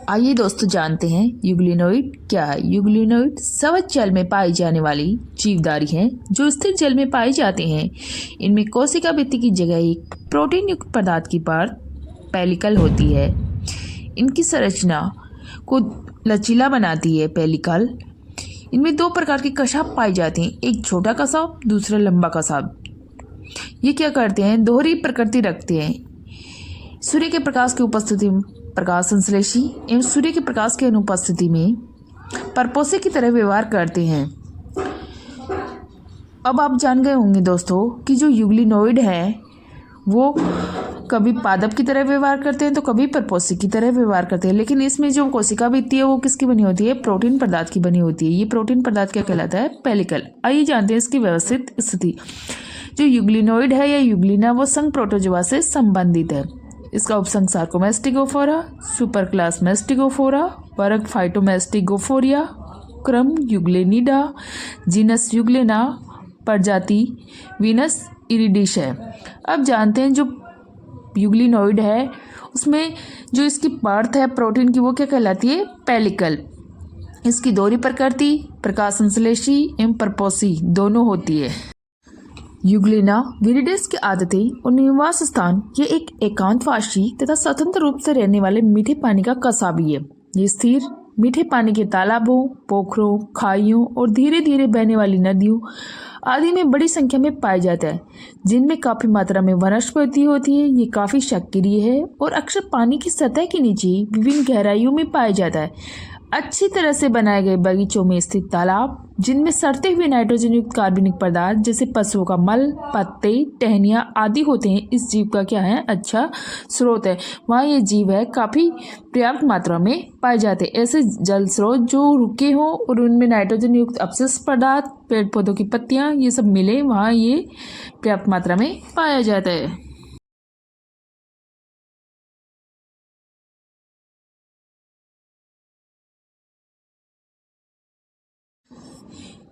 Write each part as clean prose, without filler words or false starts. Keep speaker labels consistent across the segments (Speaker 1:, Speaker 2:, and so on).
Speaker 1: आइए दोस्तों जानते हैं यूग्लिनोइड क्या है। यूग्लिनोइड सवज जल में पाई जाने वाली जीवधारी हैं जो स्थिर जल में पाए जाते हैं। इनमें कोशिका भित्ति की जगह एक प्रोटीन युक्त पदार्थ की परत पेलिकल होती है। इनकी संरचना को लचीला बनाती है पेलिकल। इनमें दो प्रकार के कशाप पाए जाते हैं, एक छोटा कशाप, दूसरा लंबा कशाप। ये क्या करते हैं, दोहरी प्रकृति रखते हैं। सूर्य के प्रकाश की उपस्थिति में प्रकाश संश्लेषी एवं सूर्य के प्रकाश की अनुपस्थिति में परपोषी की तरह व्यवहार करते हैं। अब आप जान गए होंगे दोस्तों कि जो यूग्लिनोइड है वो कभी पादप की तरह व्यवहार करते हैं तो कभी परपोषी की तरह व्यवहार करते हैं। लेकिन इसमें जो कोशिका भित्ति है वो किसकी बनी होती है, प्रोटीन पदार्थ की बनी होती है। ये प्रोटीन पदार्थ क्या कहलाता है, पेलिकल। आइए जानते हैं इसकी व्यवस्थित स्थिति। जो यूग्लिनोइड है या यूग्लिना वो संघ प्रोटोजोआ से संबंधित है। इसका उपसंघ सार्कोमेस्टिगोफोरा, सुपर क्लास मेस्टिगोफोरा, वर्ग फाइटोमेस्टिगोफोरिया, क्रम यूग्लेनिडा, जीनस यूग्लेना, प्रजाति वीनस इरिडिस है। अब जानते हैं जो यूग्लिनोइड है उसमें जो इसकी परत है प्रोटीन की वो क्या कहलाती है, पेलिकल। इसकी दोहरी प्रकृति प्रकाश संश्लेषी एवं परपोषी दोनों होती है। यूग्लिना विरिडिस की आदतें और निवास स्थान ये एक एकांतवासी तथा स्वतंत्र रूप से रहने वाले मीठे पानी का कसाबी है। ये स्थिर मीठे पानी के तालाबों, पोखरों, खाइयों और धीरे धीरे बहने वाली नदियों आदि में बड़ी संख्या में पाया जाता है, जिनमें काफी मात्रा में वनस्पति होती है। ये काफी सक्रिय है और अक्सर पानी की सतह के नीचे विभिन्न गहराइयों में पाया जाता है। अच्छी तरह से बनाए गए बगीचों में स्थित तालाब जिनमें सड़ते हुए नाइट्रोजन युक्त कार्बनिक पदार्थ जैसे पशुओं का मल, पत्ते, टहनियाँ आदि होते हैं, इस जीव का क्या है, अच्छा स्रोत है। वहाँ ये जीव है काफ़ी पर्याप्त मात्रा में पाए जाते हैं। ऐसे जल स्रोत जो रुके हों और उनमें नाइट्रोजन युक्त अपशिष्ट पदार्थ, पेड़ पौधों की पत्तियाँ ये सब मिले, वहाँ ये पर्याप्त मात्रा में पाया जाता है।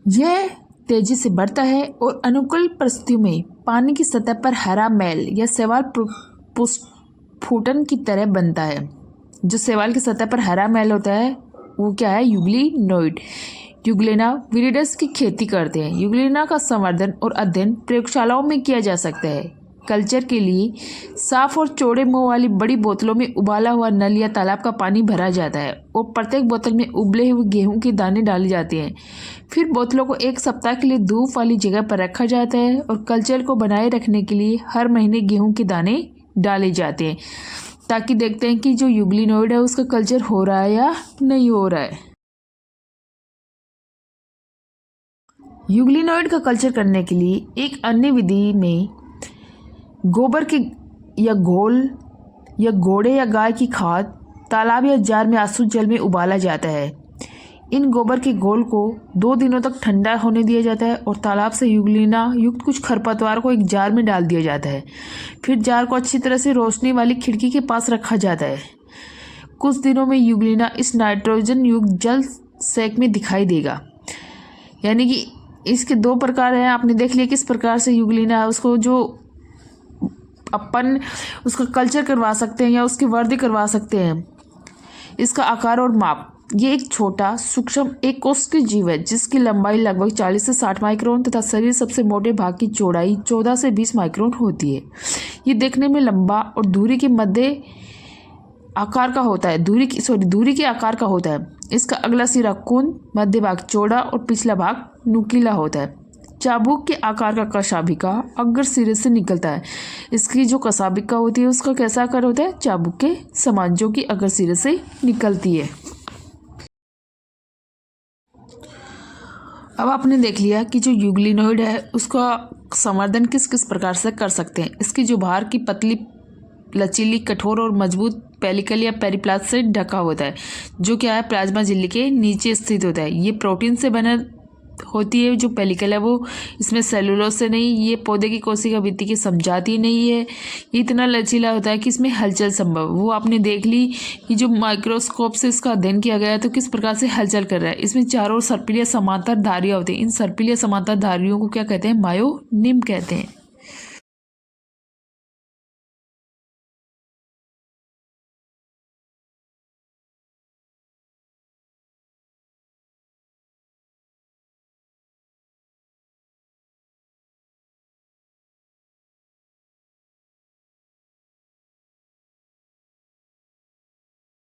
Speaker 1: यह तेजी से बढ़ता है और अनुकूल परिस्थितियों में पानी की सतह पर हरा मैल या शैवाल पुष्पफुटन की तरह बनता है। जो शैवाल की सतह पर हरा मैल होता है वो क्या है, यूग्लिनोइड। यूग्लिना विरिडिस की खेती करते हैं। यूग्लिना का संवर्धन और अध्ययन प्रयोगशालाओं में किया जा सकता है। कल्चर के लिए साफ और चौड़े मुंह वाली बड़ी बोतलों में उबाला हुआ नल या तालाब का पानी भरा जाता है और प्रत्येक बोतल में उबले हुए गेहूं के दाने डाले जाते हैं। फिर बोतलों को एक सप्ताह के लिए धूप वाली जगह पर रखा जाता है और कल्चर को बनाए रखने के लिए हर महीने गेहूं के दाने डाले जाते हैं, ताकि देखते हैं कि जो यूग्लिनोइड है उसका कल्चर हो रहा है या नहीं हो रहा है। यूग्लिनोइड का कल्चर करने के लिए एक अन्य विधि में गोबर के या घोल या घोड़े या गाय की खाद तालाब या जार में आसुत जल में उबाला जाता है। इन गोबर के घोल को 2 दिनों तक ठंडा होने दिया जाता है और तालाब से यूग्लिना युक्त कुछ खरपतवार को एक जार में डाल दिया जाता है। फिर जार को अच्छी तरह से रोशनी वाली खिड़की के पास रखा जाता है। कुछ दिनों में यूग्लिना इस नाइट्रोजन युक्त जल सेक में दिखाई देगा। यानी कि इसके 2 प्रकार हैं, आपने देख लिया किस प्रकार से यूग्लिना है उसको जो अपन उसका कल्चर करवा सकते हैं या उसकी वर्दी करवा सकते हैं। इसका आकार और माप, ये एक छोटा सूक्ष्म एक कोशिकीय जीव है जिसकी लंबाई लगभग 40 से 60 माइक्रोन तथा शरीर सबसे मोटे भाग की चौड़ाई 14 से 20 माइक्रोन होती है। ये देखने में लंबा और धुरी के मध्य आकार का होता है, धुरी के आकार का होता है। इसका अगला सिरा कुंद, मध्य भाग चौड़ा और पिछला भाग नुकीला होता है। चाबुक के आकार का कशाभिका अग्र सिरे से निकलता है। इसकी जो कशाभिका होती है उसका कैसा आकार होता है, चाबुक के समान, जो कि अग्र सिरे से निकलती है। अब आपने देख लिया कि जो यूग्लिनोइड है उसका संवर्धन किस किस प्रकार से कर सकते हैं। इसकी जो बाहर की पतली, लचीली, कठोर और मजबूत पेलिकल या पेरिप्लास्ट से ढका होता है, जो क्या है, प्लाज्मा झिल्ली के नीचे स्थित होता है। ये प्रोटीन से बना होती है। जो पेलिकल है वो इसमें सेलुलोज से नहीं, ये पौधे की कोशिका भित्ति की समझाती नहीं है। ये इतना लचीला होता है कि इसमें हलचल संभव। वो आपने देख ली कि जो माइक्रोस्कोप से इसका अध्ययन किया गया है तो किस प्रकार से हलचल कर रहा है। इसमें चारों सर्पिलीय समांतर धारियाँ होती हैं। इन सर्पिलीय समांतर धारियों को क्या कहते हैं, मायोनिम कहते हैं।